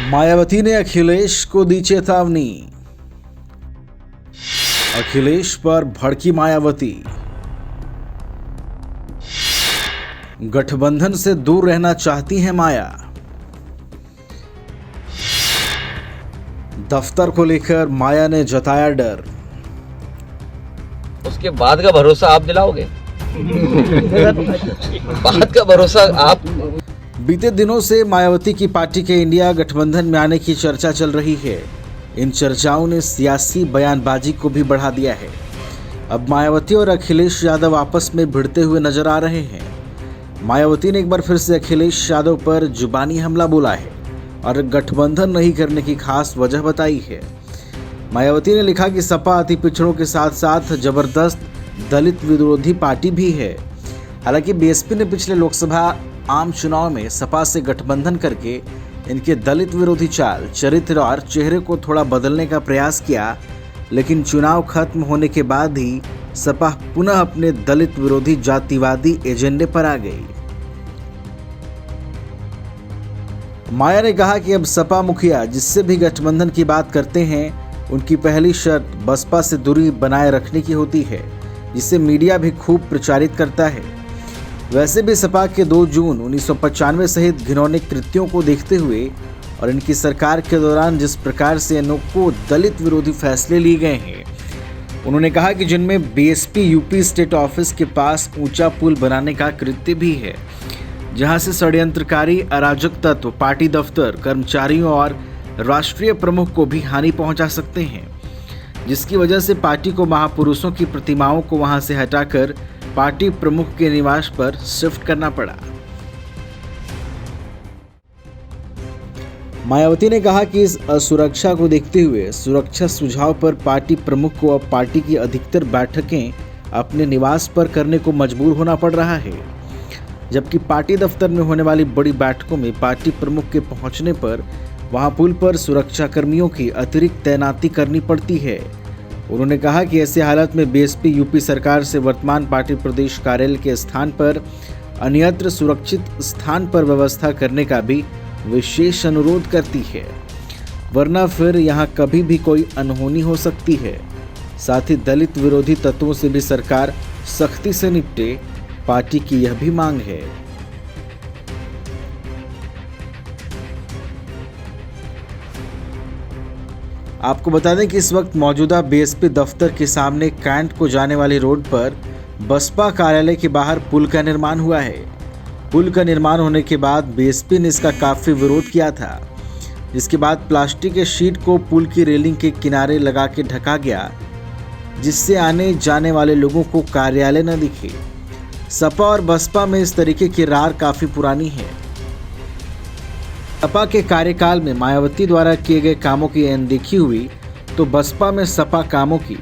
मायावती ने अखिलेश को दी चेतावनी। अखिलेश पर भड़की मायावती। गठबंधन से दूर रहना चाहती हैं माया। दफ्तर को लेकर माया ने जताया डर। उसके बाद का भरोसा आप दिलाओगे? बाद का भरोसा आप? बीते दिनों से मायावती की पार्टी के इंडिया गठबंधन में आने की चर्चा चल रही है। इन चर्चाओं ने सियासी बयानबाजी को भी बढ़ा दिया है। अब मायावती और अखिलेश यादव आपस में भिड़ते हुए नजर आ रहे हैं। मायावती ने एक बार फिर से अखिलेश यादव पर जुबानी हमला बोला है और गठबंधन नहीं करने की खास वजह बताई है। मायावती ने लिखा कि सपा अति पिछड़ों के साथ साथ जबरदस्त दलित विरोधी पार्टी भी है। हालांकि बीएसपी ने पिछले लोकसभा आम चुनाव में सपा से गठबंधन करके इनके दलित विरोधी चाल, चरित्र और चेहरे को थोड़ा बदलने का प्रयास किया, लेकिन चुनाव खत्म होने के बाद ही सपा पुनः अपने दलित विरोधी जातिवादी एजेंडे पर आ गई। माया ने कहा कि अब सपा मुखिया जिससे भी गठबंधन की बात करते हैं, उनकी पहली शर्त बसपा से दूरी बनाए रखने की होती है, जिसे मीडिया भी खूब प्रचारित करता है। वैसे भी सपा के 2 जून 1995 सहित घिनौने कृत्यों को देखते हुए और इनकी सरकार के दौरान जिस प्रकार से अनोखो दलित विरोधी फैसले लिए गए हैं, उन्होंने कहा कि जिनमें बीएसपी यूपी स्टेट ऑफिस के पास ऊंचा पुल बनाने का कृत्य भी है, जहां से षड्यंत्रकारी अराजक तत्व पार्टी दफ्तर, कर्मचारियों और राष्ट्रीय प्रमुख को भी हानि पहुंचा सकते हैं, जिसकी वजह से पार्टी को महापुरुषों की प्रतिमाओं को वहां से हटाकर पार्टी प्रमुख के निवास पर शिफ्ट करना पड़ा। मायावती ने कहा कि इस असुरक्षा को देखते हुए सुरक्षा सुझाव पर पार्टी प्रमुख को अब पार्टी की अधिकतर बैठकें अपने निवास पर करने को मजबूर होना पड़ रहा है, जबकि पार्टी दफ्तर में होने वाली बड़ी बैठकों में पार्टी प्रमुख के पहुंचने पर वहां पुल पर सुरक्षा कर्मियों की अतिरिक्त तैनाती करनी पड़ती है। उन्होंने कहा कि ऐसे हालत में बीएसपी यूपी सरकार से वर्तमान पार्टी प्रदेश कार्यालय के स्थान पर अन्यत्र सुरक्षित स्थान पर व्यवस्था करने का भी विशेष अनुरोध करती है, वरना फिर यहां कभी भी कोई अनहोनी हो सकती है। साथ ही दलित विरोधी तत्वों से भी सरकार सख्ती से निपटे, पार्टी की यह भी मांग है। आपको बता दें कि इस वक्त मौजूदा बीएसपी दफ्तर के सामने कैंट को जाने वाली रोड पर बसपा कार्यालय के बाहर पुल का निर्माण हुआ है। पुल का निर्माण होने के बाद बीएसपी ने इसका काफ़ी विरोध किया था, जिसके बाद प्लास्टिक के शीट को पुल की रेलिंग के किनारे लगा के ढका गया, जिससे आने जाने वाले लोगों को कार्यालय न दिखे। सपा और बसपा में इस तरीके की रार काफ़ी पुरानी है। सपा के कार्यकाल में मायावती द्वारा किए गए कामों की अनदेखी हुई तो बसपा में सपा कामों की।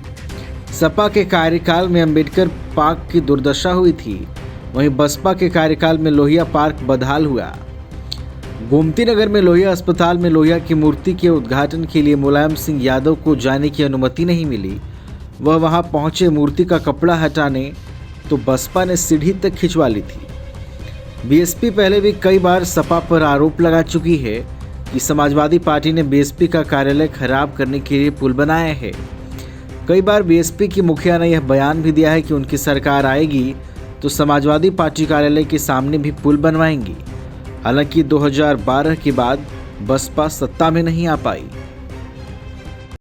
सपा के कार्यकाल में अंबेडकर पार्क की दुर्दशा हुई थी, वहीं बसपा के कार्यकाल में लोहिया पार्क बदहाल हुआ। गोमती नगर में लोहिया अस्पताल में लोहिया की मूर्ति के उद्घाटन के लिए मुलायम सिंह यादव को जाने की अनुमति नहीं मिली। वह वहां पहुंचे मूर्ति का कपड़ा हटाने तो बसपा ने सीढ़ी तक खिंचवा ली थी। बीएसपी पहले भी कई बार सपा पर आरोप लगा चुकी है कि समाजवादी पार्टी ने बीएसपी का कार्यालय खराब करने के लिए पुल बनाया है। कई बार बीएसपी की मुखिया ने यह बयान भी दिया है कि उनकी सरकार आएगी तो समाजवादी पार्टी कार्यालय के सामने भी पुल बनवाएंगी। हालांकि 2012 के बाद बसपा सत्ता में नहीं आ पाई।